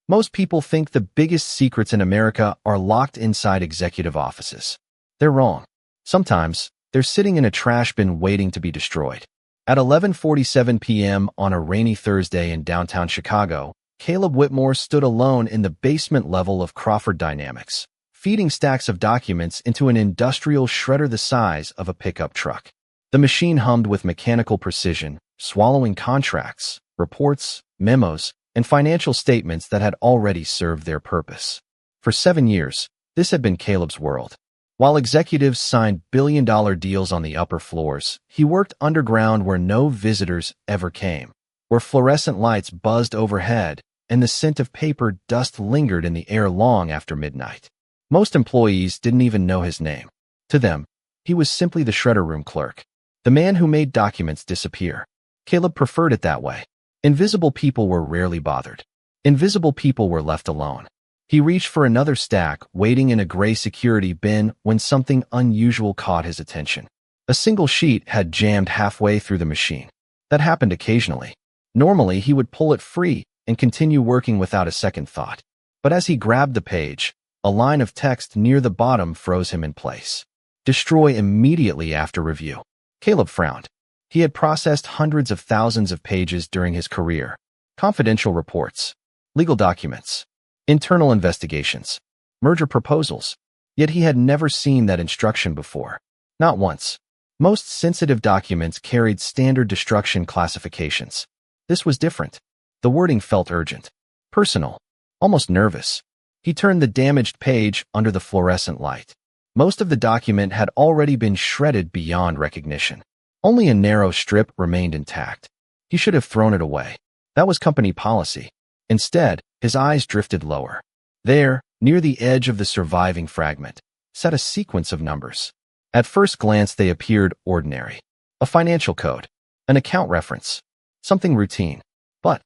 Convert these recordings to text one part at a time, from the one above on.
Most people think the biggest secrets in America are locked inside executive offices. They're wrong. Sometimes, they're sitting in a trash bin waiting to be destroyed. At 11:47 p.m. on a rainy Thursday in downtown Chicago, Caleb Whitmore stood alone in the basement level of Crawford Dynamics, feeding stacks of documents into an industrial shredder the size of a pickup truck. The machine hummed with mechanical precision, swallowing contracts, reports, memos, and financial statements that had already served their purpose. For 7 years, this had been Caleb's world. While executives signed billion-dollar deals on the upper floors, he worked underground where no visitors ever came, where fluorescent lights buzzed overhead and the scent of paper dust lingered in the air long after midnight. Most employees didn't even know his name. To them, he was simply the Shredder Room Clerk, the man who made documents disappear. Caleb preferred it that way. Invisible people were rarely bothered. Invisible people were left alone. He reached for another stack, waiting in a gray security bin when something unusual caught his attention. A single sheet had jammed halfway through the machine. That happened occasionally. Normally, he would pull it free and continue working without a second thought. But as he grabbed the page, a line of text near the bottom froze him in place. Destroy immediately after review. Caleb frowned. He had processed hundreds of thousands of pages during his career. Confidential reports, legal documents, internal investigations, merger proposals. Yet he had never seen that instruction before. Not once. Most sensitive documents carried standard destruction classifications. This was different. The wording felt urgent, personal, almost nervous. He turned the damaged page under the fluorescent light. Most of the document had already been shredded beyond recognition. Only a narrow strip remained intact. He should have thrown it away. That was company policy. Instead, his eyes drifted lower. There, near the edge of the surviving fragment, sat a sequence of numbers. At first glance, they appeared ordinary. A financial code, an account reference, something routine. But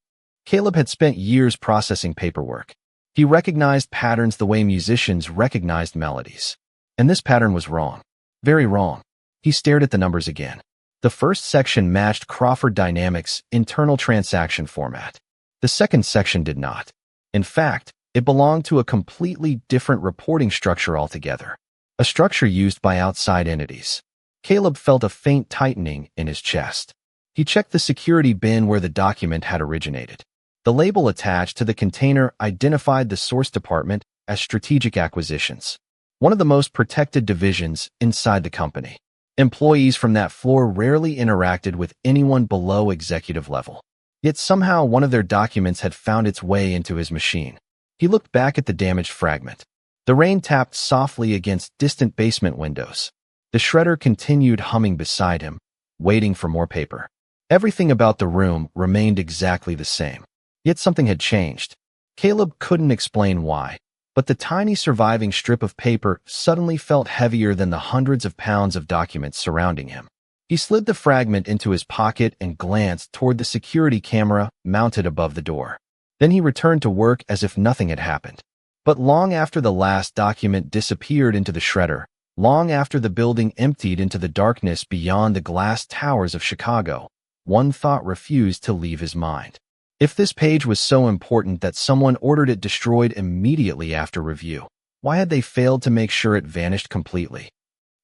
Caleb had spent years processing paperwork. He recognized patterns the way musicians recognized melodies. And this pattern was wrong. Very wrong. He stared at the numbers again. The first section matched Crawford Dynamics' internal transaction format. The second section did not. In fact, it belonged to a completely different reporting structure altogether, a structure used by outside entities. Caleb felt a faint tightening in his chest. He checked the security bin where the document had originated. The label attached to the container identified the source department as Strategic Acquisitions, one of the most protected divisions inside the company. Employees from that floor rarely interacted with anyone below executive level. Yet somehow one of their documents had found its way into his machine. He looked back at the damaged fragment. The rain tapped softly against distant basement windows. The shredder continued humming beside him, waiting for more paper. Everything about the room remained exactly the same. Yet something had changed. Caleb couldn't explain why, but the tiny surviving strip of paper suddenly felt heavier than the hundreds of pounds of documents surrounding him. He slid the fragment into his pocket and glanced toward the security camera mounted above the door. Then he returned to work as if nothing had happened. But long after the last document disappeared into the shredder, long after the building emptied into the darkness beyond the glass towers of Chicago, one thought refused to leave his mind. If this page was so important that someone ordered it destroyed immediately after review, why had they failed to make sure it vanished completely?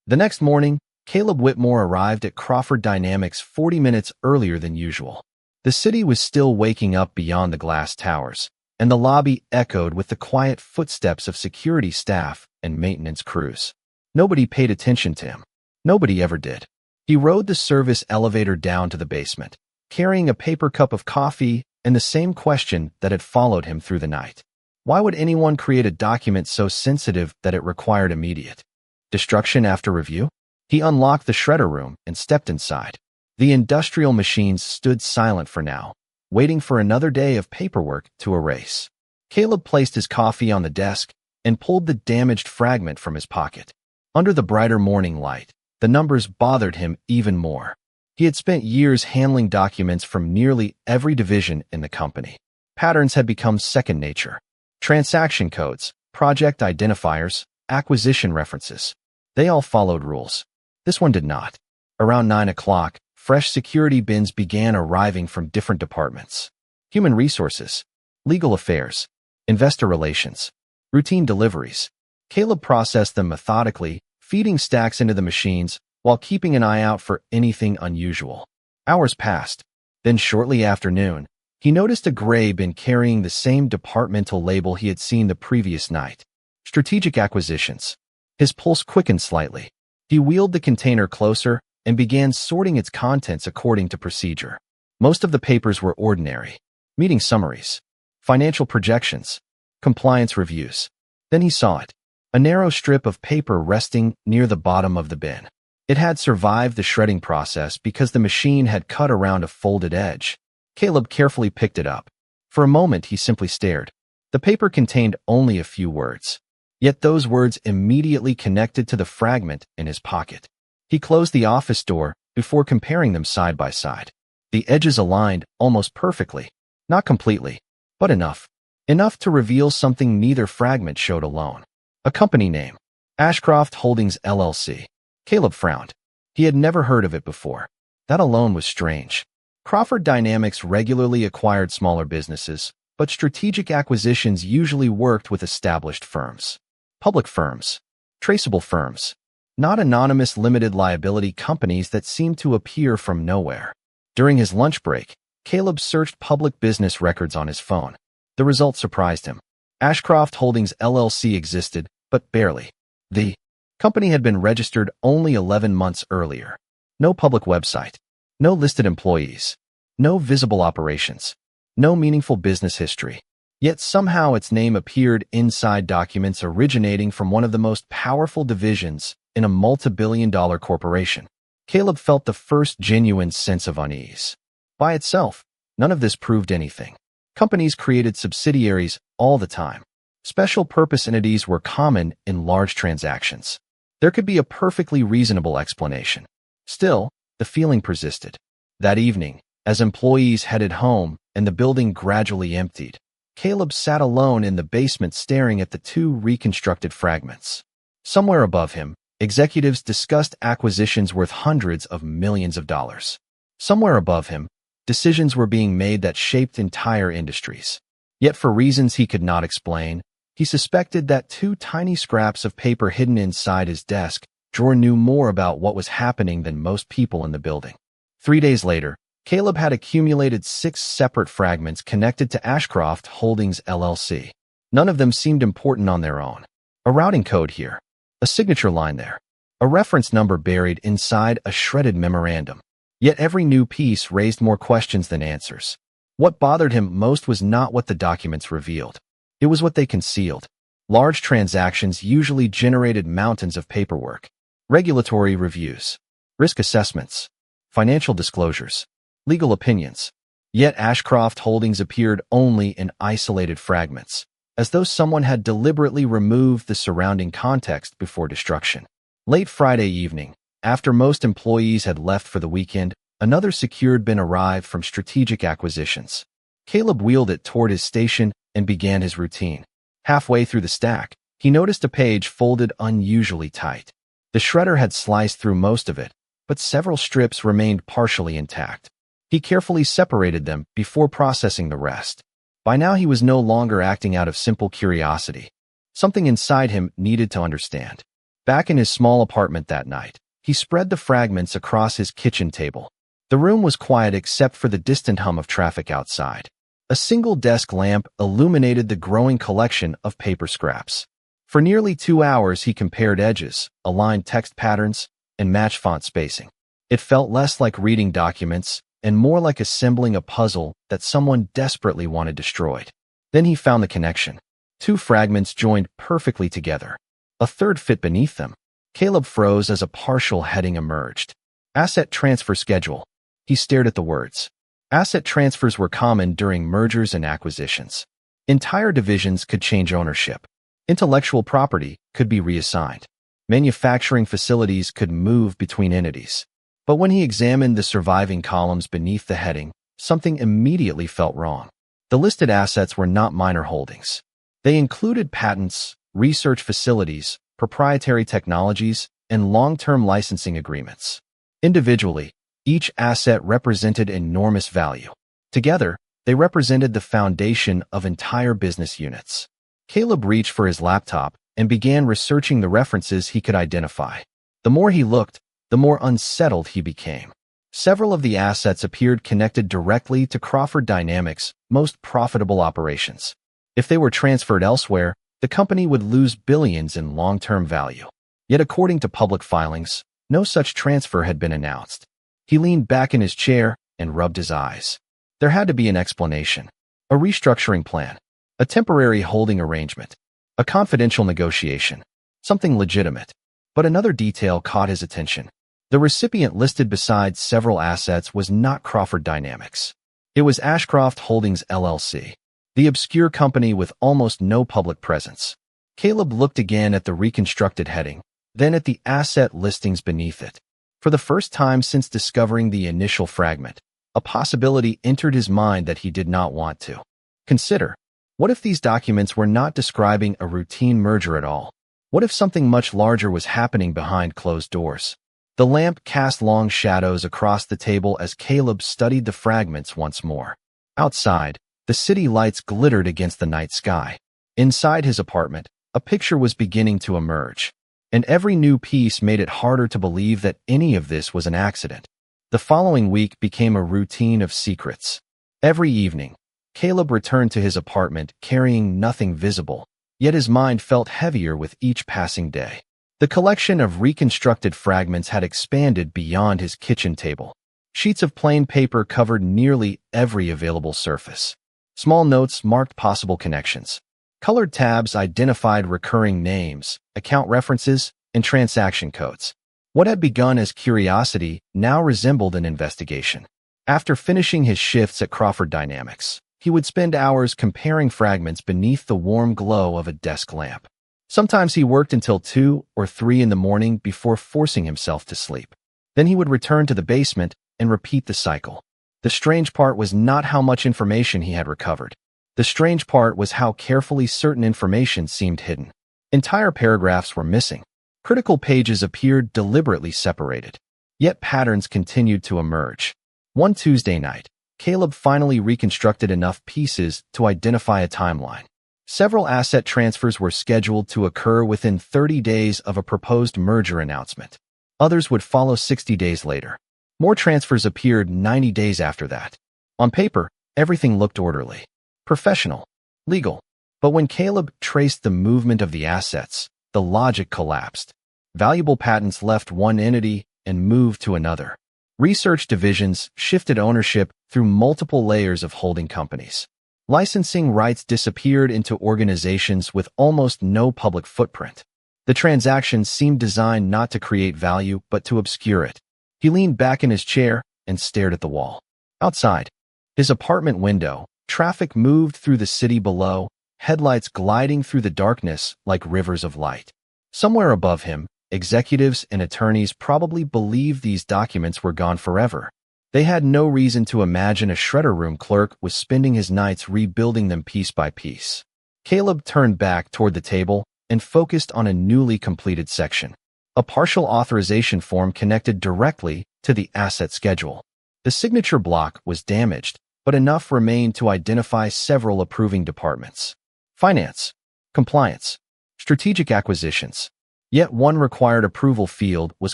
The next morning, Caleb Whitmore arrived at Crawford Dynamics 40 minutes earlier than usual. The city was still waking up beyond the glass towers, and the lobby echoed with the quiet footsteps of security staff and maintenance crews. Nobody paid attention to him. Nobody ever did. He rode the service elevator down to the basement, carrying a paper cup of coffee and the same question that had followed him through the night. Why would anyone create a document so sensitive that it required immediate destruction after review? He unlocked the shredder room and stepped inside. The industrial machines stood silent for now, waiting for another day of paperwork to erase. Caleb placed his coffee on the desk and pulled the damaged fragment from his pocket. Under the brighter morning light, the numbers bothered him even more. He had spent years handling documents from nearly every division in the company. Patterns had become second nature. Transaction codes, project identifiers, acquisition references. They all followed rules. This one did not. Around 9 o'clock, fresh security bins began arriving from different departments. Human resources, legal affairs, investor relations, routine deliveries. Caleb processed them methodically, feeding stacks into the machines while keeping an eye out for anything unusual. Hours passed. Then shortly after noon, he noticed a gray bin carrying the same departmental label he had seen the previous night. Strategic acquisitions. His pulse quickened slightly. He wheeled the container closer and began sorting its contents according to procedure. Most of the papers were ordinary. Meeting summaries, financial projections, compliance reviews. Then he saw it. A narrow strip of paper resting near the bottom of the bin. It had survived the shredding process because the machine had cut around a folded edge. Caleb carefully picked it up. For a moment, he simply stared. The paper contained only a few words. Yet those words immediately connected to the fragment in his pocket. He closed the office door before comparing them side by side. The edges aligned almost perfectly. Not completely, but enough. Enough to reveal something neither fragment showed alone. A company name. Ashcroft Holdings LLC. Caleb frowned. He had never heard of it before. That alone was strange. Crawford Dynamics regularly acquired smaller businesses, but strategic acquisitions usually worked with established firms. Public firms. Traceable firms. Not anonymous limited liability companies that seemed to appear from nowhere. During his lunch break, Caleb searched public business records on his phone. The result surprised him. Ashcroft Holdings LLC existed, but barely. The company had been registered only 11 months earlier. No public website. No listed employees. No visible operations. No meaningful business history. Yet somehow its name appeared inside documents originating from one of the most powerful divisions in a multi-billion-dollar corporation. Caleb felt the first genuine sense of unease. By itself, none of this proved anything. Companies created subsidiaries all the time. Special purpose entities were common in large transactions. There could be a perfectly reasonable explanation. Still, the feeling persisted. That evening, as employees headed home and the building gradually emptied, Caleb sat alone in the basement staring at the two reconstructed fragments. Somewhere above him, executives discussed acquisitions worth hundreds of millions of dollars. Somewhere above him, decisions were being made that shaped entire industries. Yet for reasons he could not explain, he suspected that two tiny scraps of paper hidden inside his desk drawer knew more about what was happening than most people in the building. 3 days later, Caleb had accumulated 6 separate fragments connected to Ashcroft Holdings LLC. None of them seemed important on their own. A routing code here. A signature line there. A reference number buried inside a shredded memorandum. Yet every new piece raised more questions than answers. What bothered him most was not what the documents revealed. It was what they concealed. Large transactions usually generated mountains of paperwork. Regulatory reviews. Risk assessments. Financial disclosures. Legal opinions. Yet Ashcroft Holdings appeared only in isolated fragments, as though someone had deliberately removed the surrounding context before destruction. Late Friday evening, after most employees had left for the weekend, another secured bin arrived from Strategic Acquisitions. Caleb wheeled it toward his station and began his routine. Halfway through the stack, he noticed a page folded unusually tight. The shredder had sliced through most of it, but several strips remained partially intact. He carefully separated them before processing the rest. By now he was no longer acting out of simple curiosity. Something inside him needed to understand. Back in his small apartment that night, he spread the fragments across his kitchen table. The room was quiet except for the distant hum of traffic outside. A single desk lamp illuminated the growing collection of paper scraps. For nearly 2 hours he compared edges, aligned text patterns, and matched font spacing. It felt less like reading documents and more like assembling a puzzle that someone desperately wanted destroyed. Then he found the connection. 2 fragments joined perfectly together. A third fit beneath them. Caleb froze as a partial heading emerged. Asset transfer schedule. He stared at the words. Asset transfers were common during mergers and acquisitions. Entire divisions could change ownership. Intellectual property could be reassigned. Manufacturing facilities could move between entities. But when he examined the surviving columns beneath the heading, something immediately felt wrong. The listed assets were not minor holdings. They included patents, research facilities, proprietary technologies, and long-term licensing agreements. Individually, each asset represented enormous value. Together, They represented the foundation of entire business units. Caleb reached for his laptop and began researching the references he could identify. The more he looked, the more unsettled he became. Several of the assets appeared connected directly to Crawford Dynamics' most profitable operations. If they were transferred elsewhere, the company would lose billions in long-term value. Yet according to public filings, no such transfer had been announced. He leaned back in his chair and rubbed his eyes. There had to be an explanation. A restructuring plan. A temporary holding arrangement. A confidential negotiation. Something legitimate. But another detail caught his attention. The recipient listed beside several assets was not Crawford Dynamics. It was Ashcroft Holdings LLC, the obscure company with almost no public presence. Caleb looked again at the reconstructed heading, then at the asset listings beneath it. For the first time since discovering the initial fragment, a possibility entered his mind that he did not want to consider. What if these documents were not describing a routine merger at all? What if something much larger was happening behind closed doors? The lamp cast long shadows across the table as Caleb studied the fragments once more. Outside, the city lights glittered against the night sky. Inside his apartment, a picture was beginning to emerge, and every new piece made it harder to believe that any of this was an accident. The following week became a routine of secrets. Every evening, Caleb returned to his apartment carrying nothing visible, yet his mind felt heavier with each passing day. The collection of reconstructed fragments had expanded beyond his kitchen table. Sheets of plain paper covered nearly every available surface. Small notes marked possible connections. Colored tabs identified recurring names, account references, and transaction codes. What had begun as curiosity now resembled an investigation. After finishing his shifts at Crawford Dynamics, he would spend hours comparing fragments beneath the warm glow of a desk lamp. Sometimes he worked until 2 or 3 in the morning before forcing himself to sleep. Then he would return to the basement and repeat the cycle. The strange part was not how much information he had recovered. The strange part was how carefully certain information seemed hidden. Entire paragraphs were missing. Critical pages appeared deliberately separated. Yet patterns continued to emerge. One Tuesday night, Caleb finally reconstructed enough pieces to identify a timeline. Several asset transfers were scheduled to occur within 30 days of a proposed merger announcement. Others would follow 60 days later. More transfers appeared 90 days after that. On paper, everything looked orderly, professional, legal. But when Caleb traced the movement of the assets, the logic collapsed. Valuable patents left one entity and moved to another. Research divisions shifted ownership through multiple layers of holding companies. Licensing rights disappeared into organizations with almost no public footprint. The transactions seemed designed not to create value, but to obscure it. He leaned back in his chair and stared at the wall. Outside, his apartment window, traffic moved through the city below, headlights gliding through the darkness like rivers of light. Somewhere above him, executives and attorneys probably believed these documents were gone forever. They had no reason to imagine a Shredder Room Clerk was spending his nights rebuilding them piece by piece. Caleb turned back toward the table and focused on a newly completed section. A partial authorization form connected directly to the asset schedule. The signature block was damaged, but enough remained to identify several approving departments. Finance, compliance, strategic acquisitions. Yet one required approval field was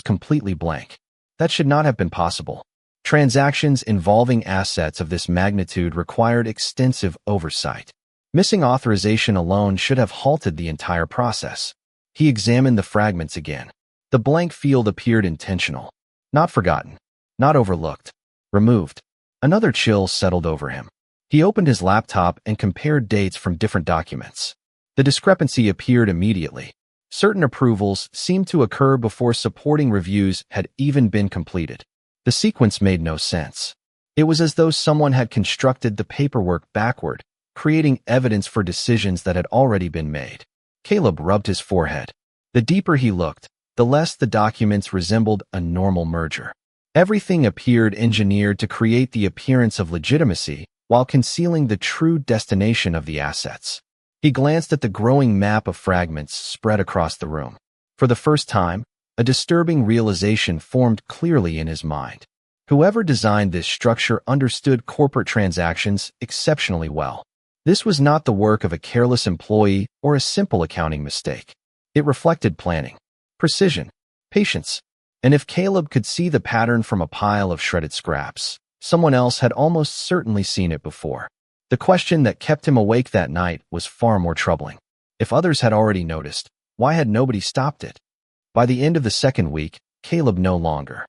completely blank. That should not have been possible. Transactions involving assets of this magnitude required extensive oversight. Missing authorization alone should have halted the entire process. He examined the fragments again. The blank field appeared intentional. Not forgotten. Not overlooked. Removed. Another chill settled over him. He opened his laptop and compared dates from different documents. The discrepancy appeared immediately. Certain approvals seemed to occur before supporting reviews had even been completed. The sequence made no sense. It was as though someone had constructed the paperwork backward, creating evidence for decisions that had already been made. Caleb rubbed his forehead. The deeper he looked, the less the documents resembled a normal merger. Everything appeared engineered to create the appearance of legitimacy while concealing the true destination of the assets. He glanced at the growing map of fragments spread across the room. For the first time, a disturbing realization formed clearly in his mind. Whoever designed this structure understood corporate transactions exceptionally well. This was not the work of a careless employee or a simple accounting mistake. It reflected planning, precision, patience. And if Caleb could see the pattern from a pile of shredded scraps, someone else had almost certainly seen it before. The question that kept him awake that night was far more troubling. If others had already noticed, why had nobody stopped it? By the end of the second week, Caleb no longer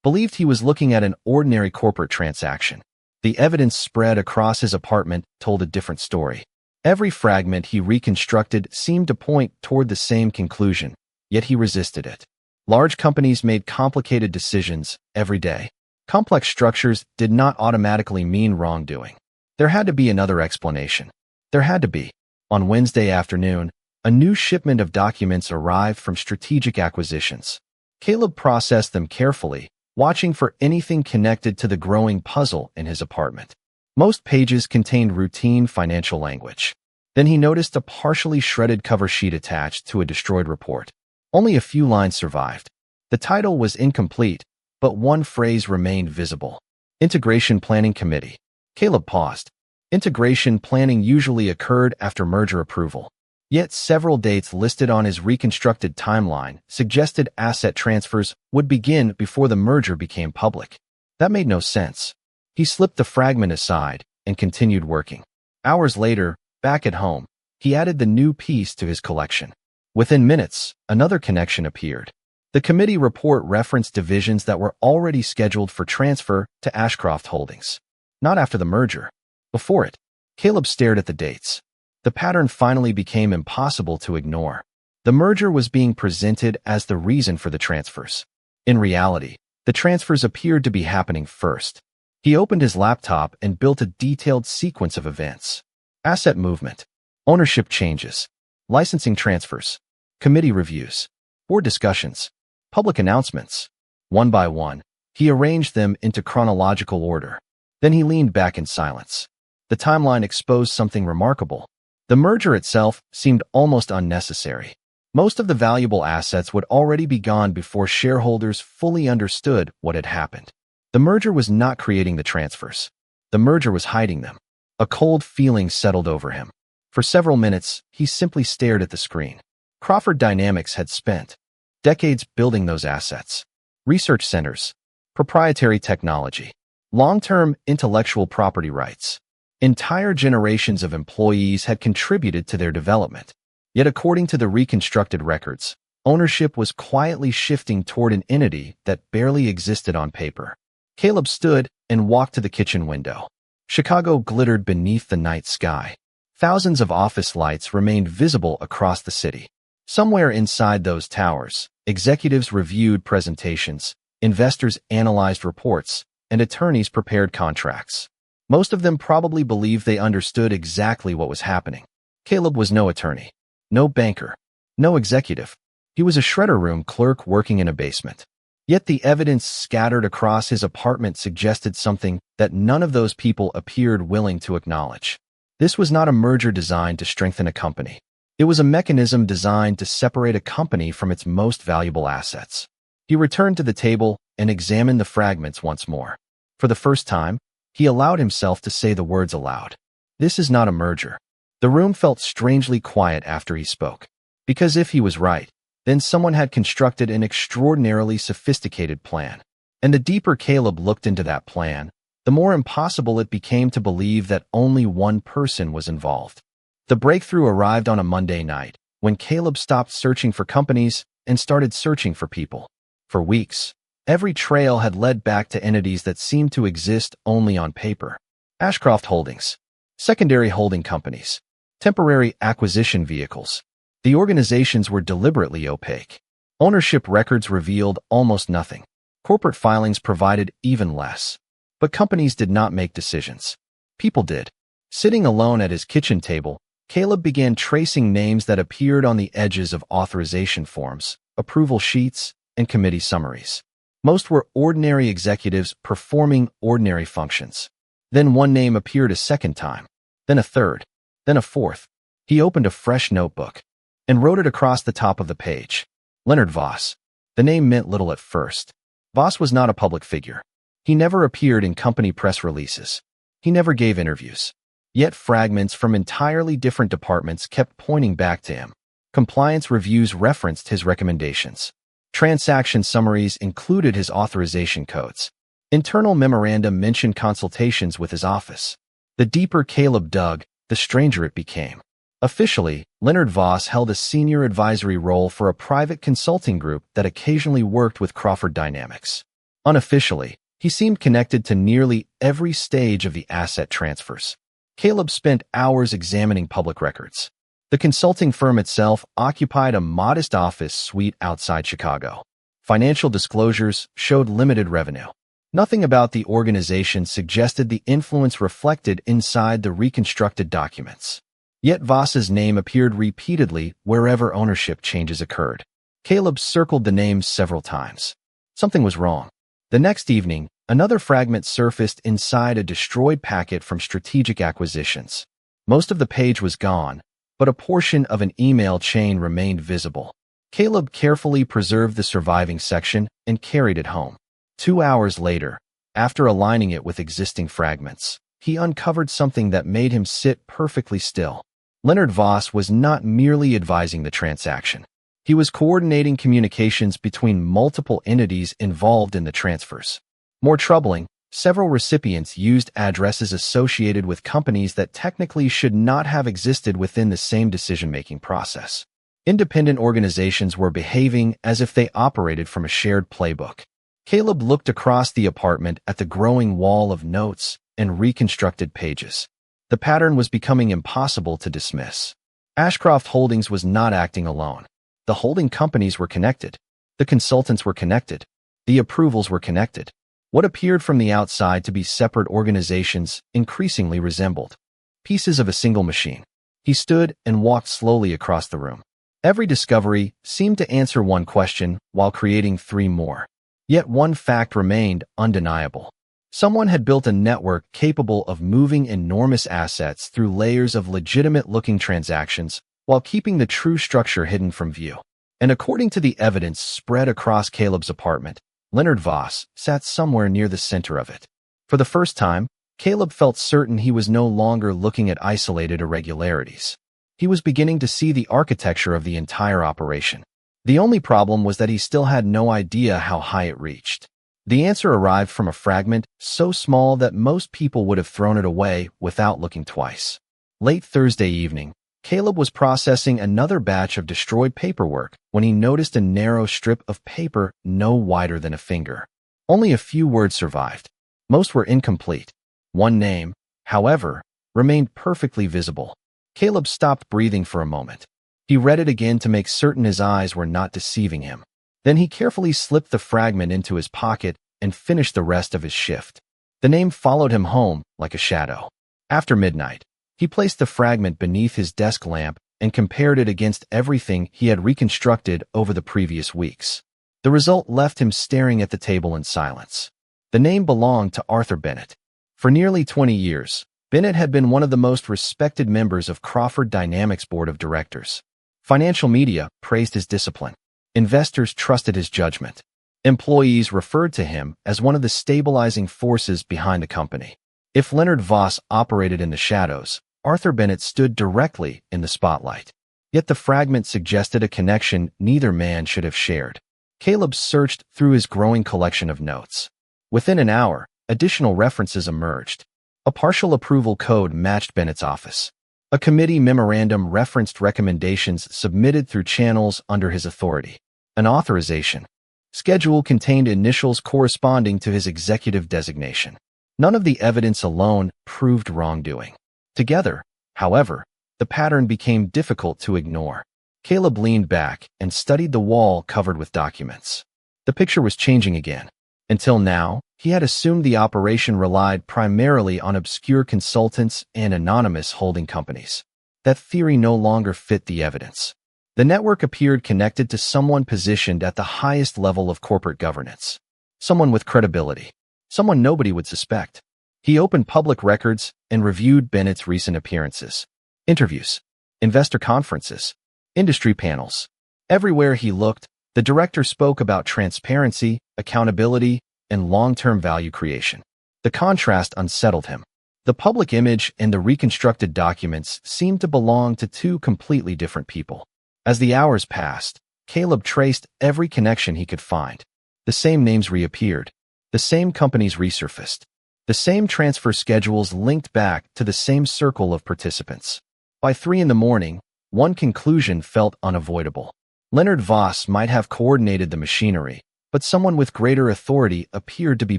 believed he was looking at an ordinary corporate transaction. The evidence spread across his apartment told a different story. Every fragment he reconstructed seemed to point toward the same conclusion, yet he resisted it. Large companies made complicated decisions every day. Complex structures did not automatically mean wrongdoing. There had to be another explanation. There had to be. On Wednesday afternoon, a new shipment of documents arrived from strategic acquisitions. Caleb processed them carefully, watching for anything connected to the growing puzzle in his apartment. Most pages contained routine financial language. Then he noticed a partially shredded cover sheet attached to a destroyed report. Only a few lines survived. The title was incomplete, but one phrase remained visible. Integration Planning Committee. Caleb paused. Integration planning usually occurred after merger approval. Yet several dates listed on his reconstructed timeline suggested asset transfers would begin before the merger became public. That made no sense. He slipped the fragment aside and continued working. Hours later, back at home, he added the new piece to his collection. Within minutes, another connection appeared. The committee report referenced divisions that were already scheduled for transfer to Ashcroft Holdings. Not after the merger. Before it. Caleb stared at the dates. The pattern finally became impossible to ignore. The merger was being presented as the reason for the transfers. In reality, the transfers appeared to be happening first. He opened his laptop and built a detailed sequence of events. Asset movement, ownership changes, licensing transfers, committee reviews, board discussions, public announcements. One by one, he arranged them into chronological order. Then he leaned back in silence. The timeline exposed something remarkable. The merger itself seemed almost unnecessary. Most of the valuable assets would already be gone before shareholders fully understood what had happened. The merger was not creating the transfers. The merger was hiding them. A cold feeling settled over him. For several minutes, he simply stared at the screen. Crawford Dynamics had spent decades building those assets. Research centers, proprietary technology, long-term intellectual property rights. Entire generations of employees had contributed to their development. Yet according to the reconstructed records, ownership was quietly shifting toward an entity that barely existed on paper. Caleb stood and walked to the kitchen window. Chicago glittered beneath the night sky. Thousands of office lights remained visible across the city. Somewhere inside those towers, executives reviewed presentations, investors analyzed reports, and attorneys prepared contracts. Most of them probably believed they understood exactly what was happening. Caleb was no attorney, no banker, no executive. He was a Shredder Room Clerk working in a basement. Yet the evidence scattered across his apartment suggested something that none of those people appeared willing to acknowledge. This was not a merger designed to strengthen a company. It was a mechanism designed to separate a company from its most valuable assets. He returned to the table and examined the fragments once more. For the first time, he allowed himself to say the words aloud. This is not a merger. The room felt strangely quiet after he spoke. Because if he was right, then someone had constructed an extraordinarily sophisticated plan. And the deeper Caleb looked into that plan, the more impossible it became to believe that only one person was involved. The breakthrough arrived on a Monday night, when Caleb stopped searching for companies and started searching for people. For weeks, every trail had led back to entities that seemed to exist only on paper. Ashcroft Holdings, secondary holding companies, temporary acquisition vehicles. The organizations were deliberately opaque. Ownership records revealed almost nothing. Corporate filings provided even less. But companies did not make decisions. People did. Sitting alone at his kitchen table, Caleb began tracing names that appeared on the edges of authorization forms, approval sheets, and committee summaries. Most were ordinary executives performing ordinary functions. Then one name appeared a second time, then a third, then a fourth. He opened a fresh notebook and wrote it across the top of the page. Leonard Voss. The name meant little at first. Voss was not a public figure. He never appeared in company press releases. He never gave interviews. Yet fragments from entirely different departments kept pointing back to him. Compliance reviews referenced his recommendations. Transaction summaries included his authorization codes. Internal memoranda mentioned consultations with his office. The deeper Caleb dug, the stranger it became. Officially, Leonard Voss held a senior advisory role for a private consulting group that occasionally worked with Crawford Dynamics. Unofficially, he seemed connected to nearly every stage of the asset transfers. Caleb spent hours examining public records. The consulting firm itself occupied a modest office suite outside Chicago. Financial disclosures showed limited revenue. Nothing about the organization suggested the influence reflected inside the reconstructed documents. Yet Voss's name appeared repeatedly wherever ownership changes occurred. Caleb circled the names several times. Something was wrong. The next evening, another fragment surfaced inside a destroyed packet from Strategic Acquisitions. Most of the page was gone, but a portion of an email chain remained visible. Caleb carefully preserved the surviving section and carried it home. 2 hours later, after aligning it with existing fragments, he uncovered something that made him sit perfectly still. Leonard Voss was not merely advising the transaction. He was coordinating communications between multiple entities involved in the transfers. More troubling, several recipients used addresses associated with companies that technically should not have existed within the same decision-making process. Independent organizations were behaving as if they operated from a shared playbook. Caleb looked across the apartment at the growing wall of notes and reconstructed pages. The pattern was becoming impossible to dismiss. Ashcroft Holdings was not acting alone. The holding companies were connected. The consultants were connected. The approvals were connected. What appeared from the outside to be separate organizations increasingly resembled pieces of a single machine. He stood and walked slowly across the room. Every discovery seemed to answer one question while creating 3 more. Yet one fact remained undeniable. Someone had built a network capable of moving enormous assets through layers of legitimate-looking transactions while keeping the true structure hidden from view. And according to the evidence spread across Caleb's apartment, Leonard Voss sat somewhere near the center of it. For the first time, Caleb felt certain he was no longer looking at isolated irregularities. He was beginning to see the architecture of the entire operation. The only problem was that he still had no idea how high it reached. The answer arrived from a fragment so small that most people would have thrown it away without looking twice. Late Thursday evening, Caleb was processing another batch of destroyed paperwork when he noticed a narrow strip of paper no wider than a finger. Only a few words survived. Most were incomplete. One name, however, remained perfectly visible. Caleb stopped breathing for a moment. He read it again to make certain his eyes were not deceiving him. Then he carefully slipped the fragment into his pocket and finished the rest of his shift. The name followed him home like a shadow. After midnight, he placed the fragment beneath his desk lamp and compared it against everything he had reconstructed over the previous weeks. The result left him staring at the table in silence. The name belonged to Arthur Bennett. For nearly 20 years, Bennett had been one of the most respected members of Crawford Dynamics' board of directors. Financial media praised his discipline. Investors trusted his judgment. Employees referred to him as one of the stabilizing forces behind the company. If Leonard Voss operated in the shadows, Arthur Bennett stood directly in the spotlight. Yet the fragment suggested a connection neither man should have shared. Caleb searched through his growing collection of notes. Within an hour, additional references emerged. A partial approval code matched Bennett's office. A committee memorandum referenced recommendations submitted through channels under his authority. An authorization schedule contained initials corresponding to his executive designation. None of the evidence alone proved wrongdoing. Together, however, the pattern became difficult to ignore. Caleb leaned back and studied the wall covered with documents. The picture was changing again. Until now, he had assumed the operation relied primarily on obscure consultants and anonymous holding companies. That theory no longer fit the evidence. The network appeared connected to someone positioned at the highest level of corporate governance. Someone with credibility. Someone nobody would suspect. He opened public records and reviewed Bennett's recent appearances. Interviews, investor conferences, industry panels. Everywhere he looked, the director spoke about transparency, accountability, and long-term value creation. The contrast unsettled him. The public image and the reconstructed documents seemed to belong to two completely different people. As the hours passed, Caleb traced every connection he could find. The same names reappeared. The same companies resurfaced. The same transfer schedules linked back to the same circle of participants. By 3 in the morning, one conclusion felt unavoidable. Leonard Voss might have coordinated the machinery, but someone with greater authority appeared to be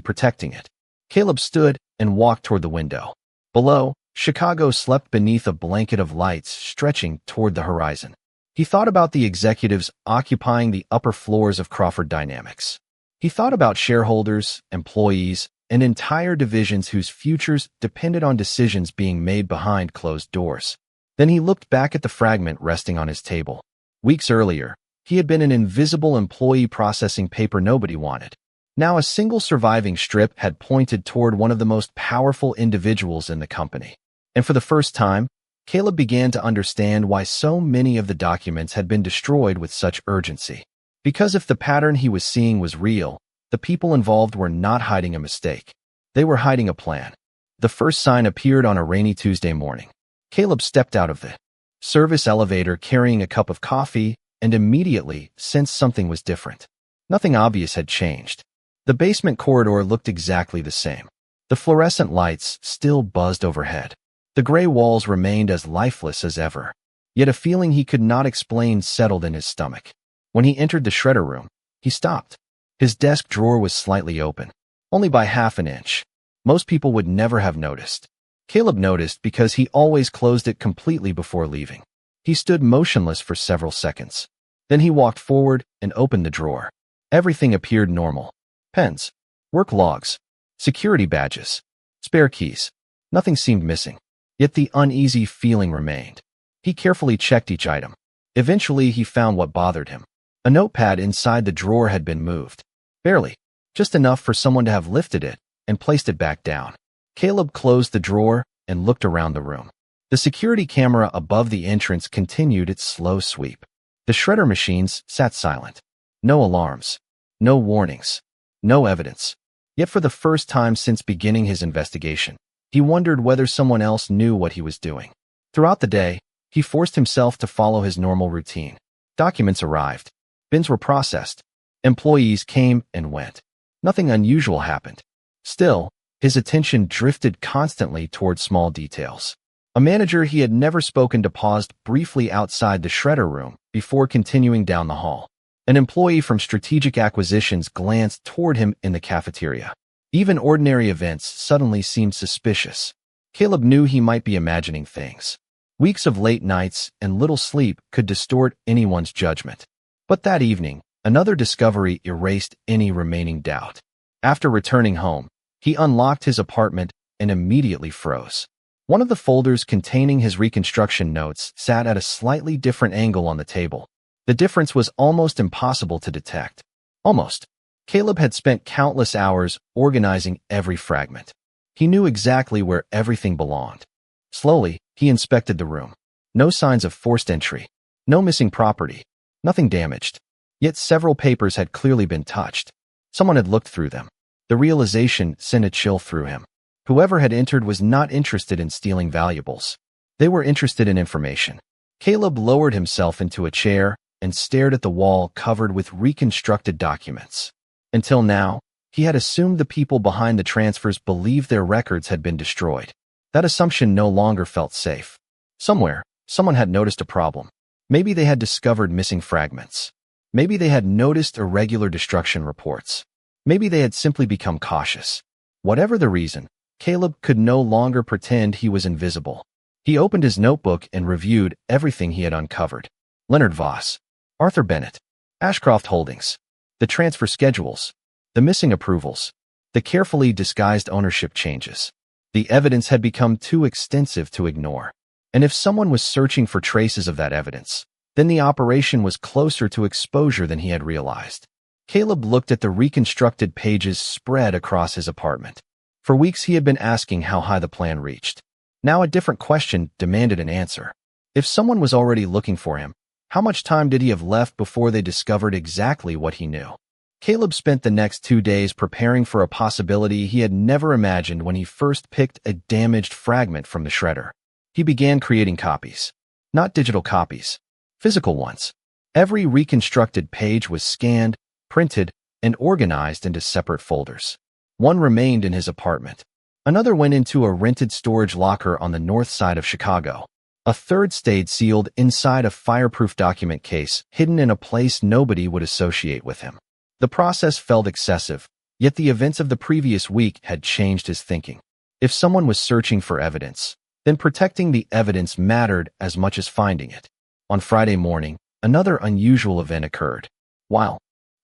protecting it. Caleb stood and walked toward the window. Below, Chicago slept beneath a blanket of lights stretching toward the horizon. He thought about the executives occupying the upper floors of Crawford Dynamics. He thought about shareholders, employees, and entire divisions whose futures depended on decisions being made behind closed doors. Then he looked back at the fragment resting on his table. Weeks earlier, he had been an invisible employee processing paper nobody wanted. Now a single surviving strip had pointed toward one of the most powerful individuals in the company. And for the first time, Caleb began to understand why so many of the documents had been destroyed with such urgency. Because if the pattern he was seeing was real, the people involved were not hiding a mistake. They were hiding a plan. The first sign appeared on a rainy Tuesday morning. Caleb stepped out of the service elevator carrying a cup of coffee and immediately sensed something was different. Nothing obvious had changed. The basement corridor looked exactly the same. The fluorescent lights still buzzed overhead. The gray walls remained as lifeless as ever. Yet a feeling he could not explain settled in his stomach. When he entered the shredder room, he stopped. His desk drawer was slightly open, only by half an inch. Most people would never have noticed. Caleb noticed because he always closed it completely before leaving. He stood motionless for several seconds. Then he walked forward and opened the drawer. Everything appeared normal. Pens, work logs, security badges, spare keys. Nothing seemed missing. Yet the uneasy feeling remained. He carefully checked each item. Eventually, he found what bothered him. A notepad inside the drawer had been moved. Barely, just enough for someone to have lifted it and placed it back down. Caleb closed the drawer and looked around the room. The security camera above the entrance continued its slow sweep. The shredder machines sat silent. No alarms. No warnings. No evidence. Yet for the first time since beginning his investigation, he wondered whether someone else knew what he was doing. Throughout the day, he forced himself to follow his normal routine. Documents arrived. Bins were processed. Employees came and went. Nothing unusual happened. Still, his attention drifted constantly toward small details. A manager he had never spoken to paused briefly outside the shredder room before continuing down the hall. An employee from strategic acquisitions glanced toward him in the cafeteria. Even ordinary events suddenly seemed suspicious. Caleb knew he might be imagining things. Weeks of late nights and little sleep could distort anyone's judgment. But that evening, another discovery erased any remaining doubt. After returning home, he unlocked his apartment and immediately froze. One of the folders containing his reconstruction notes sat at a slightly different angle on the table. The difference was almost impossible to detect. Almost. Caleb had spent countless hours organizing every fragment. He knew exactly where everything belonged. Slowly, he inspected the room. No signs of forced entry. No missing property. Nothing damaged. Yet several papers had clearly been touched. Someone had looked through them. The realization sent a chill through him. Whoever had entered was not interested in stealing valuables. They were interested in information. Caleb lowered himself into a chair and stared at the wall covered with reconstructed documents. Until now, he had assumed the people behind the transfers believed their records had been destroyed. That assumption no longer felt safe. Somewhere, someone had noticed a problem. Maybe they had discovered missing fragments. Maybe they had noticed irregular destruction reports. Maybe they had simply become cautious. Whatever the reason, Caleb could no longer pretend he was invisible. He opened his notebook and reviewed everything he had uncovered. Leonard Voss, Arthur Bennett, Ashcroft Holdings, the transfer schedules, the missing approvals, the carefully disguised ownership changes. The evidence had become too extensive to ignore. And if someone was searching for traces of that evidence, then the operation was closer to exposure than he had realized. Caleb looked at the reconstructed pages spread across his apartment. For weeks he had been asking how high the plan reached. Now a different question demanded an answer. If someone was already looking for him, how much time did he have left before they discovered exactly what he knew? Caleb spent the next 2 days preparing for a possibility he had never imagined when he first picked a damaged fragment from the shredder. He began creating copies. Not digital copies, physical ones. Every reconstructed page was scanned, printed, and organized into separate folders. One remained in his apartment. Another went into a rented storage locker on the north side of Chicago. A third stayed sealed inside a fireproof document case, hidden in a place nobody would associate with him. The process felt excessive, yet the events of the previous week had changed his thinking. If someone was searching for evidence, then protecting the evidence mattered as much as finding it. On Friday morning, another unusual event occurred. While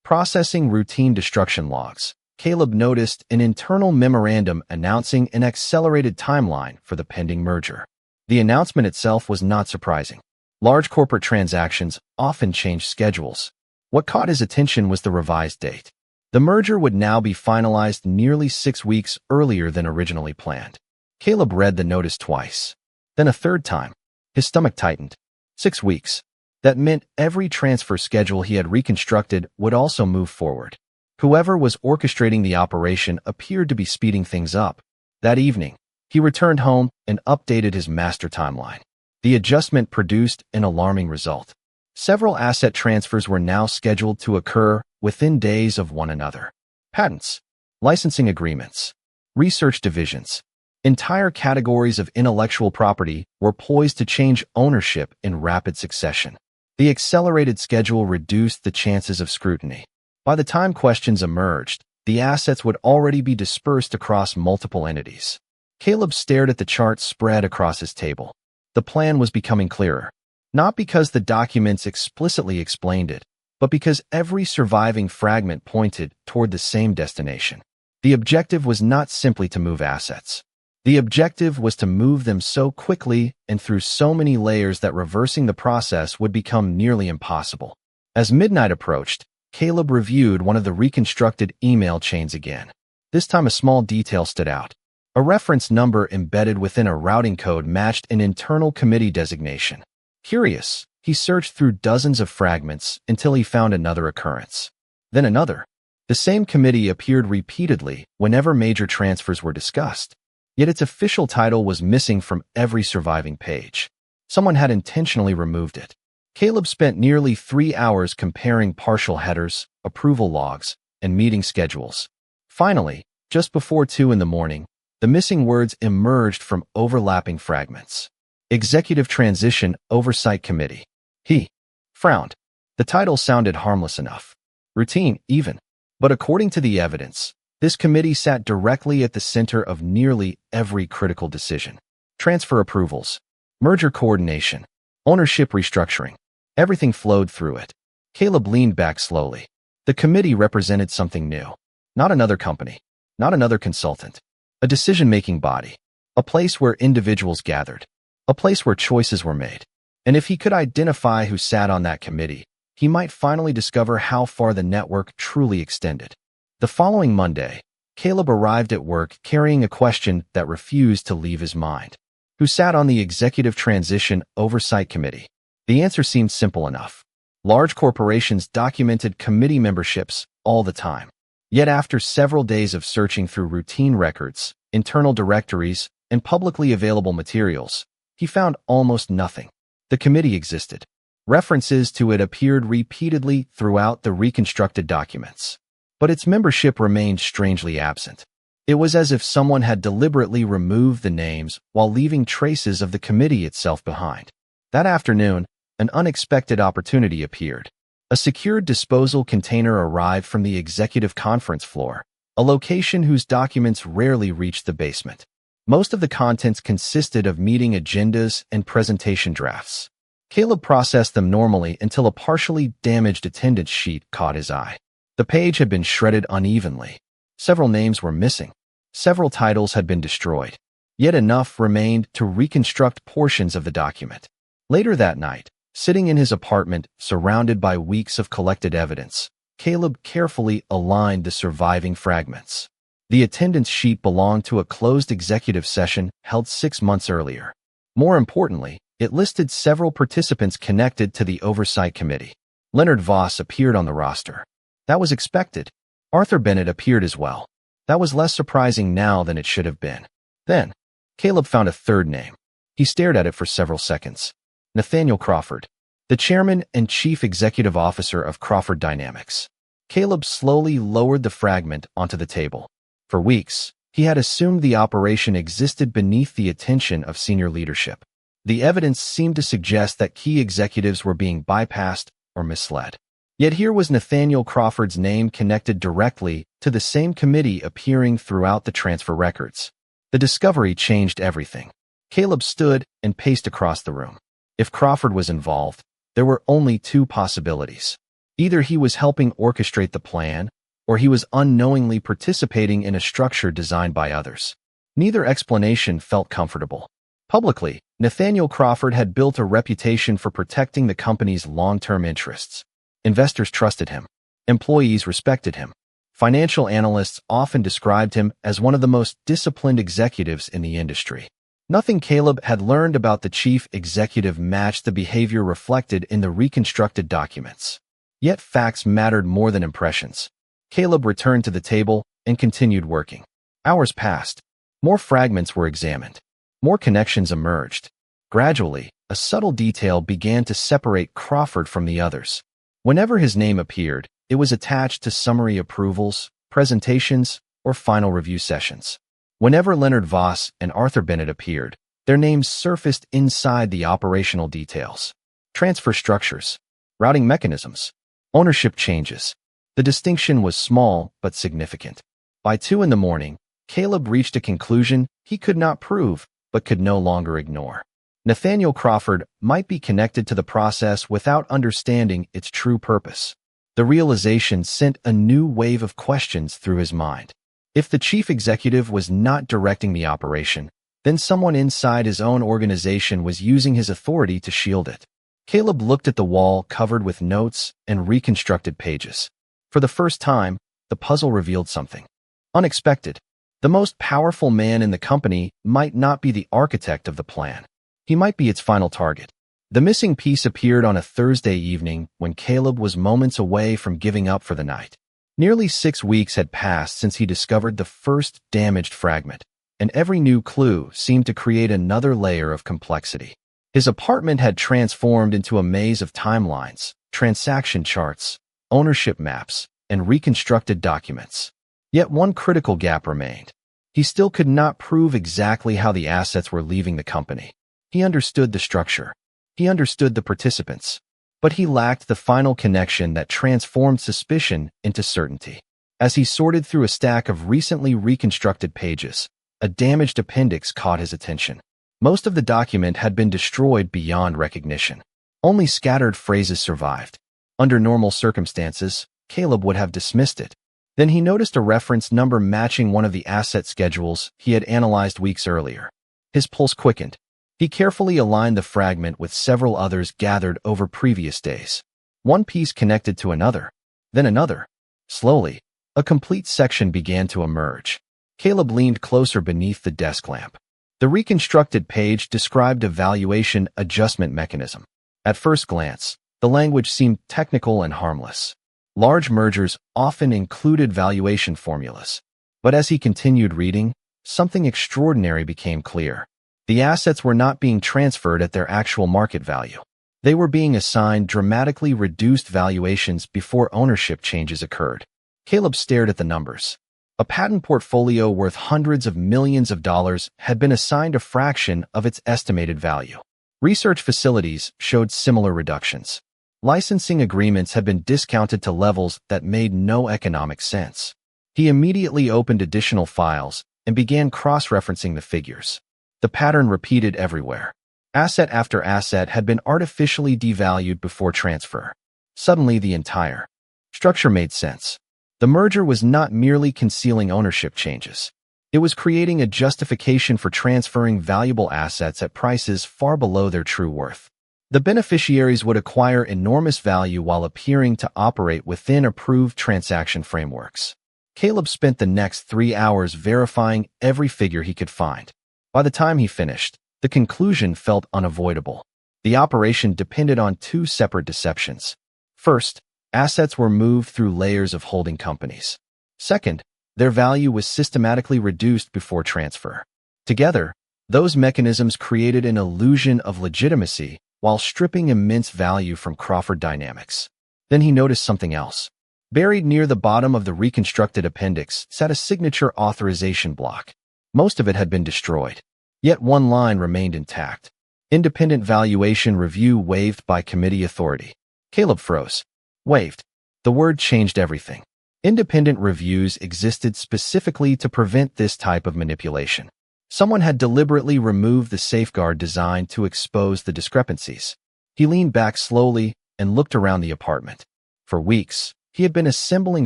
processing routine destruction logs, Caleb noticed an internal memorandum announcing an accelerated timeline for the pending merger. The announcement itself was not surprising. Large corporate transactions often change schedules. What caught his attention was the revised date. The merger would now be finalized nearly 6 weeks earlier than originally planned. Caleb read the notice twice, then a third time. His stomach tightened. 6 weeks. That meant every transfer schedule he had reconstructed would also move forward. Whoever was orchestrating the operation appeared to be speeding things up. That evening, he returned home and updated his master timeline. The adjustment produced an alarming result. Several asset transfers were now scheduled to occur within days of one another. Patents, licensing agreements, research divisions, entire categories of intellectual property were poised to change ownership in rapid succession. The accelerated schedule reduced the chances of scrutiny. By the time questions emerged, the assets would already be dispersed across multiple entities. Caleb stared at the chart spread across his table. The plan was becoming clearer. Not because the documents explicitly explained it, but because every surviving fragment pointed toward the same destination. The objective was not simply to move assets. The objective was to move them so quickly and through so many layers that reversing the process would become nearly impossible. As midnight approached, Caleb reviewed one of the reconstructed email chains again. This time a small detail stood out. A reference number embedded within a routing code matched an internal committee designation. Curious, he searched through dozens of fragments until he found another occurrence. Then another. The same committee appeared repeatedly whenever major transfers were discussed. Yet its official title was missing from every surviving page. Someone had intentionally removed it. Caleb spent nearly 3 hours comparing partial headers, approval logs, and meeting schedules. Finally, just before 2 in the morning, the missing words emerged from overlapping fragments. Executive Transition Oversight Committee. He frowned. The title sounded harmless enough. Routine, even. But according to the evidence, this committee sat directly at the center of nearly every critical decision. Transfer approvals, merger coordination, ownership restructuring. Everything flowed through it. Caleb leaned back slowly. The committee represented something new. Not another company. Not another consultant. A decision-making body. A place where individuals gathered. A place where choices were made. And if he could identify who sat on that committee, he might finally discover how far the network truly extended. The following Monday, Caleb arrived at work carrying a question that refused to leave his mind. Who sat on the Executive Transition Oversight Committee? The answer seemed simple enough. Large corporations documented committee memberships all the time. Yet after several days of searching through routine records, internal directories, and publicly available materials, he found almost nothing. The committee existed. References to it appeared repeatedly throughout the reconstructed documents. But its membership remained strangely absent. It was as if someone had deliberately removed the names while leaving traces of the committee itself behind. That afternoon, an unexpected opportunity appeared. A secured disposal container arrived from the executive conference floor, a location whose documents rarely reached the basement. Most of the contents consisted of meeting agendas and presentation drafts. Caleb processed them normally until a partially damaged attendance sheet caught his eye. The page had been shredded unevenly. Several names were missing. Several titles had been destroyed. Yet enough remained to reconstruct portions of the document. Later that night, sitting in his apartment, surrounded by weeks of collected evidence, Caleb carefully aligned the surviving fragments. The attendance sheet belonged to a closed executive session held 6 months earlier. More importantly, it listed several participants connected to the Oversight Committee. Leonard Voss appeared on the roster. That was expected. Arthur Bennett appeared as well. That was less surprising now than it should have been. Then, Caleb found a third name. He stared at it for several seconds. Nathaniel Crawford, the chairman and chief executive officer of Crawford Dynamics. Caleb slowly lowered the fragment onto the table. For weeks, he had assumed the operation existed beneath the attention of senior leadership. The evidence seemed to suggest that key executives were being bypassed or misled. Yet here was Nathaniel Crawford's name connected directly to the same committee appearing throughout the transfer records. The discovery changed everything. Caleb stood and paced across the room. If Crawford was involved, there were only two possibilities. Either he was helping orchestrate the plan, or he was unknowingly participating in a structure designed by others. Neither explanation felt comfortable. Publicly, Nathaniel Crawford had built a reputation for protecting the company's long-term interests. Investors trusted him. Employees respected him. Financial analysts often described him as one of the most disciplined executives in the industry. Nothing Caleb had learned about the chief executive matched the behavior reflected in the reconstructed documents. Yet facts mattered more than impressions. Caleb returned to the table and continued working. Hours passed. More fragments were examined. More connections emerged. Gradually, a subtle detail began to separate Crawford from the others. Whenever his name appeared, it was attached to summary approvals, presentations, or final review sessions. Whenever Leonard Voss and Arthur Bennett appeared, their names surfaced inside the operational details. Transfer structures, routing mechanisms, ownership changes. The distinction was small but significant. By 2 a.m, Caleb reached a conclusion he could not prove but could no longer ignore. Nathaniel Crawford might be connected to the process without understanding its true purpose. The realization sent a new wave of questions through his mind. If the chief executive was not directing the operation, then someone inside his own organization was using his authority to shield it. Caleb looked at the wall covered with notes and reconstructed pages. For the first time, the puzzle revealed something unexpected. The most powerful man in the company might not be the architect of the plan. He might be its final target. The missing piece appeared on a Thursday evening when Caleb was moments away from giving up for the night. Nearly 6 weeks had passed since he discovered the first damaged fragment, and every new clue seemed to create another layer of complexity. His apartment had transformed into a maze of timelines, transaction charts, ownership maps, and reconstructed documents. Yet one critical gap remained. He still could not prove exactly how the assets were leaving the company. He understood the structure. He understood the participants. But he lacked the final connection that transformed suspicion into certainty. As he sorted through a stack of recently reconstructed pages, a damaged appendix caught his attention. Most of the document had been destroyed beyond recognition. Only scattered phrases survived. Under normal circumstances, Caleb would have dismissed it. Then he noticed a reference number matching one of the asset schedules he had analyzed weeks earlier. His pulse quickened. He carefully aligned the fragment with several others gathered over previous days. One piece connected to another, then another. Slowly, a complete section began to emerge. Caleb leaned closer beneath the desk lamp. The reconstructed page described a valuation adjustment mechanism. At first glance, the language seemed technical and harmless. Large mergers often included valuation formulas. But as he continued reading, something extraordinary became clear. The assets were not being transferred at their actual market value. They were being assigned dramatically reduced valuations before ownership changes occurred. Caleb stared at the numbers. A patent portfolio worth hundreds of millions of dollars had been assigned a fraction of its estimated value. Research facilities showed similar reductions. Licensing agreements had been discounted to levels that made no economic sense. He immediately opened additional files and began cross-referencing the figures. The pattern repeated everywhere. Asset after asset had been artificially devalued before transfer. Suddenly, the entire structure made sense. The merger was not merely concealing ownership changes. It was creating a justification for transferring valuable assets at prices far below their true worth. The beneficiaries would acquire enormous value while appearing to operate within approved transaction frameworks. Caleb spent the next 3 hours verifying every figure he could find. By the time he finished, the conclusion felt unavoidable. The operation depended on 2 separate deceptions. First, Assets were moved through layers of holding companies. Second, their value was systematically reduced before transfer. Together, those mechanisms created an illusion of legitimacy while stripping immense value from Crawford dynamics. Then he noticed something else. Buried near the bottom of the reconstructed appendix sat a signature authorization block. Most of it had been destroyed. Yet one line remained intact. Independent valuation review waived by committee authority. Caleb froze. Waived. The word changed everything. Independent reviews existed specifically to prevent this type of manipulation. Someone had deliberately removed the safeguard designed to expose the discrepancies. He leaned back slowly and looked around the apartment. For weeks, he had been assembling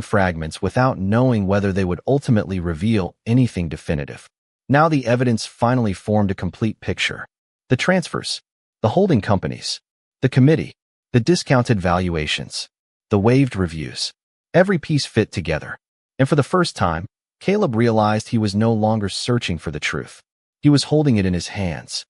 fragments without knowing whether they would ultimately reveal anything definitive. Now the evidence finally formed a complete picture. The transfers, the holding companies, the committee, the discounted valuations, the waived reviews. Every piece fit together. And for the first time, Caleb realized he was no longer searching for the truth. He was holding it in his hands.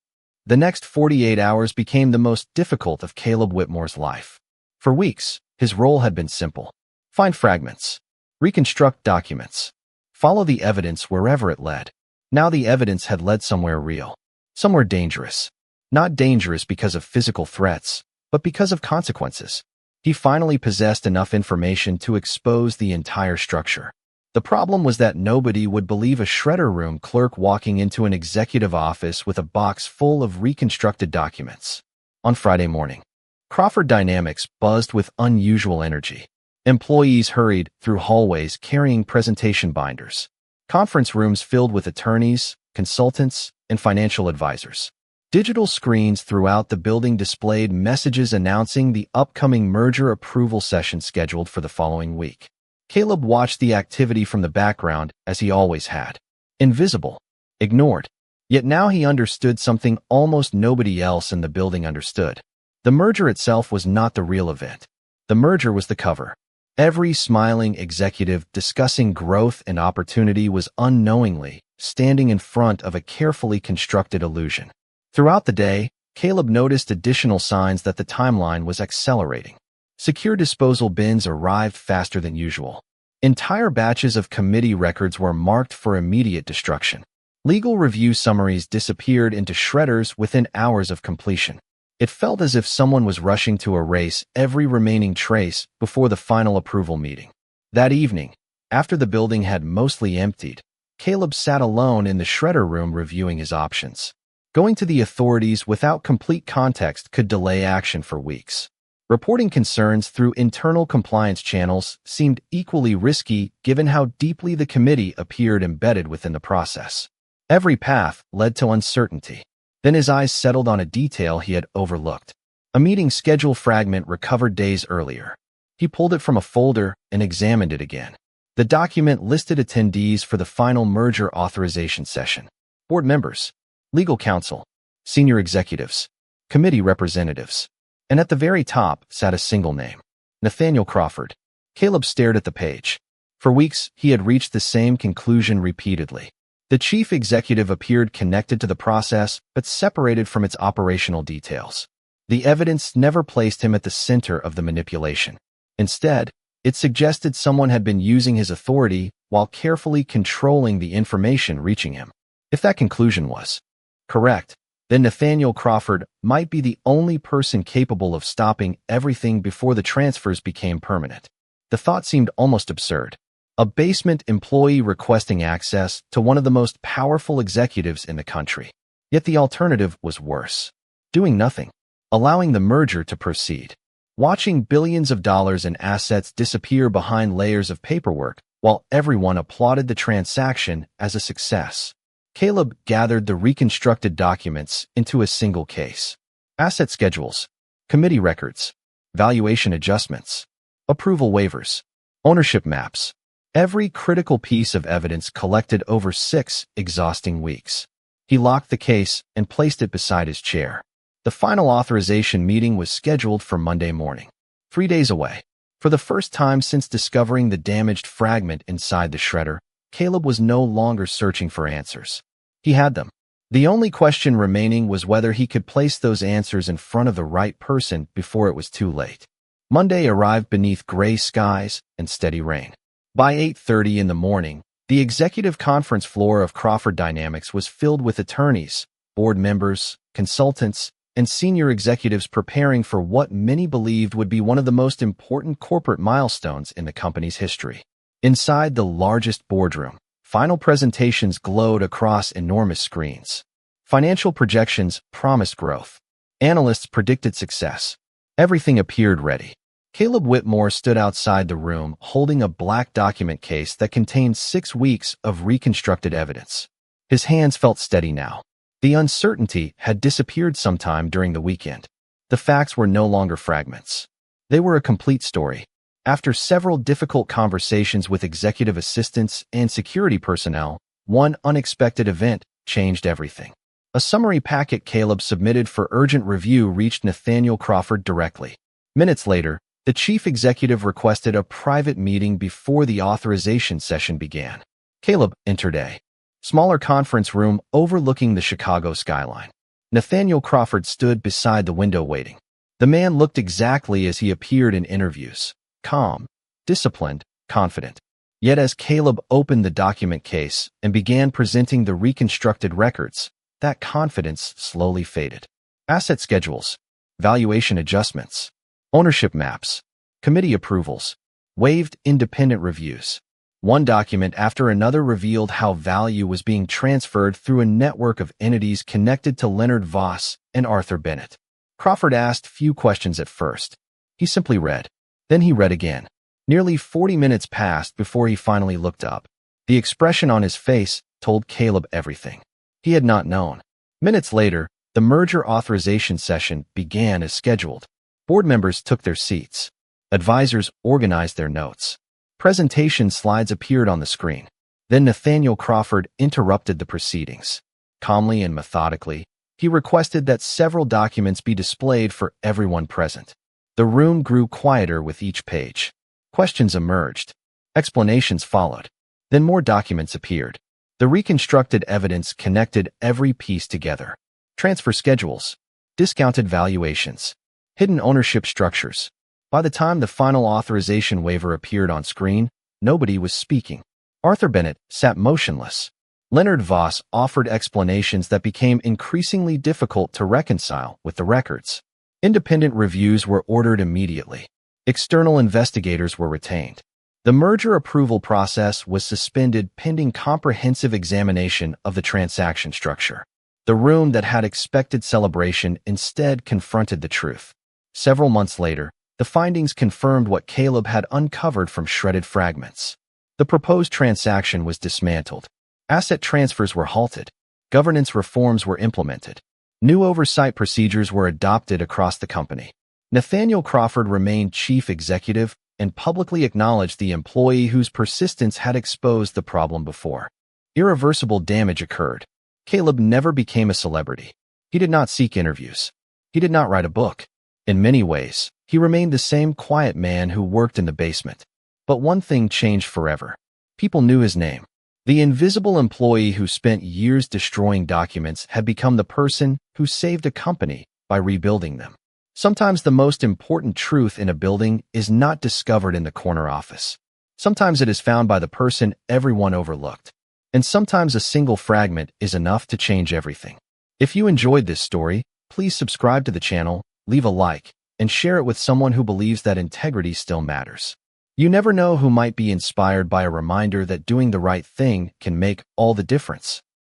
The next 48 hours became the most difficult of Caleb Whitmore's life. For weeks, his role had been simple. Find fragments. Reconstruct documents. Follow the evidence wherever it led. Now the evidence had led somewhere real. Somewhere dangerous. Not dangerous because of physical threats, but because of consequences. He finally possessed enough information to expose the entire structure. The problem was that nobody would believe a Shredder Room Clerk walking into an executive office with a box full of reconstructed documents. On Friday morning, Crawford Dynamics buzzed with unusual energy. Employees hurried through hallways carrying presentation binders. Conference rooms filled with attorneys, consultants, and financial advisors. Digital screens throughout the building displayed messages announcing the upcoming merger approval session scheduled for the following week. Caleb watched the activity from the background as he always had. Invisible. Ignored. Yet now he understood something almost nobody else in the building understood. The merger itself was not the real event. The merger was the cover. Every smiling executive discussing growth and opportunity was unknowingly standing in front of a carefully constructed illusion. Throughout the day, Caleb noticed additional signs that the timeline was accelerating. Secure disposal bins arrived faster than usual. Entire batches of committee records were marked for immediate destruction. Legal review summaries disappeared into shredders within hours of completion. It felt as if someone was rushing to erase every remaining trace before the final approval meeting. That evening, after the building had mostly emptied, Caleb sat alone in the shredder room reviewing his options. Going to the authorities without complete context could delay action for weeks. Reporting concerns through internal compliance channels seemed equally risky given how deeply the committee appeared embedded within the process. Every path led to uncertainty. Then his eyes settled on a detail he had overlooked. A meeting schedule fragment recovered days earlier. He pulled it from a folder and examined it again. The document listed attendees for the final merger authorization session. Board members, legal counsel, senior executives, committee representatives. And at the very top sat a single name, Nathaniel Crawford. Caleb stared at the page. For weeks, he had reached the same conclusion repeatedly. The chief executive appeared connected to the process, but separated from its operational details. The evidence never placed him at the center of the manipulation. Instead, it suggested someone had been using his authority while carefully controlling the information reaching him. If that conclusion was correct, then Nathaniel Crawford might be the only person capable of stopping everything before the transfers became permanent. The thought seemed almost absurd. A basement employee requesting access to one of the most powerful executives in the country. Yet the alternative was worse. Doing nothing. Allowing the merger to proceed. Watching billions of dollars in assets disappear behind layers of paperwork while everyone applauded the transaction as a success. Caleb gathered the reconstructed documents into a single case. Asset schedules, committee records, valuation adjustments, approval waivers, ownership maps. Every critical piece of evidence collected over 6 exhausting weeks. He locked the case and placed it beside his chair. The final authorization meeting was scheduled for Monday morning, 3 days away. For the first time since discovering the damaged fragment inside the shredder, Caleb was no longer searching for answers. He had them. The only question remaining was whether he could place those answers in front of the right person before it was too late. Monday arrived beneath gray skies and steady rain. By 8:30 in the morning, the executive conference floor of Crawford Dynamics was filled with attorneys, board members, consultants, and senior executives preparing for what many believed would be one of the most important corporate milestones in the company's history. Inside the largest boardroom, final presentations glowed across enormous screens. Financial projections promised growth. Analysts predicted success. Everything appeared ready. Caleb Whitmore stood outside the room holding a black document case that contained 6 weeks of reconstructed evidence. His hands felt steady now. The uncertainty had disappeared sometime during the weekend. The facts were no longer fragments. They were a complete story. After several difficult conversations with executive assistants and security personnel, one unexpected event changed everything. A summary packet Caleb submitted for urgent review reached Nathaniel Crawford directly. Minutes later, the chief executive requested a private meeting before the authorization session began. Caleb entered a smaller conference room overlooking the Chicago skyline. Nathaniel Crawford stood beside the window waiting. The man looked exactly as he appeared in interviews, calm, disciplined, confident. Yet as Caleb opened the document case and began presenting the reconstructed records, that confidence slowly faded. Asset schedules, valuation adjustments, ownership maps, committee approvals, waived independent reviews. One document after another revealed how value was being transferred through a network of entities connected to Leonard Voss and Arthur Bennett. Crawford asked few questions at first. He simply read. Then he read again. Nearly 40 minutes passed before he finally looked up. The expression on his face told Caleb everything he had not known. Minutes later, the merger authorization session began as scheduled. Board members took their seats. Advisors organized their notes. Presentation slides appeared on the screen. Then Nathaniel Crawford interrupted the proceedings. Calmly and methodically, he requested that several documents be displayed for everyone present. The room grew quieter with each page. Questions emerged. Explanations followed. Then more documents appeared. The reconstructed evidence connected every piece together. Transfer schedules, discounted valuations, hidden ownership structures. By the time the final authorization waiver appeared on screen, nobody was speaking. Arthur Bennett sat motionless. Leonard Voss offered explanations that became increasingly difficult to reconcile with the records. Independent reviews were ordered immediately. External investigators were retained. The merger approval process was suspended pending comprehensive examination of the transaction structure. The room that had expected celebration instead confronted the truth. Several months later, the findings confirmed what Caleb had uncovered from shredded fragments. The proposed transaction was dismantled. Asset transfers were halted. Governance reforms were implemented. New oversight procedures were adopted across the company. Nathaniel Crawford remained chief executive and publicly acknowledged the employee whose persistence had exposed the problem before. Irreversible damage occurred. Caleb never became a celebrity. He did not seek interviews. He did not write a book. In many ways, he remained the same quiet man who worked in the basement. But one thing changed forever. People knew his name. The invisible employee who spent years destroying documents had become the person who saved a company by rebuilding them. Sometimes the most important truth in a building is not discovered in the corner office. Sometimes it is found by the person everyone overlooked. And sometimes a single fragment is enough to change everything. If you enjoyed this story, please subscribe to the channel, leave a like, and share it with someone who believes that integrity still matters. You never know who might be inspired by a reminder that doing the right thing can make all the difference.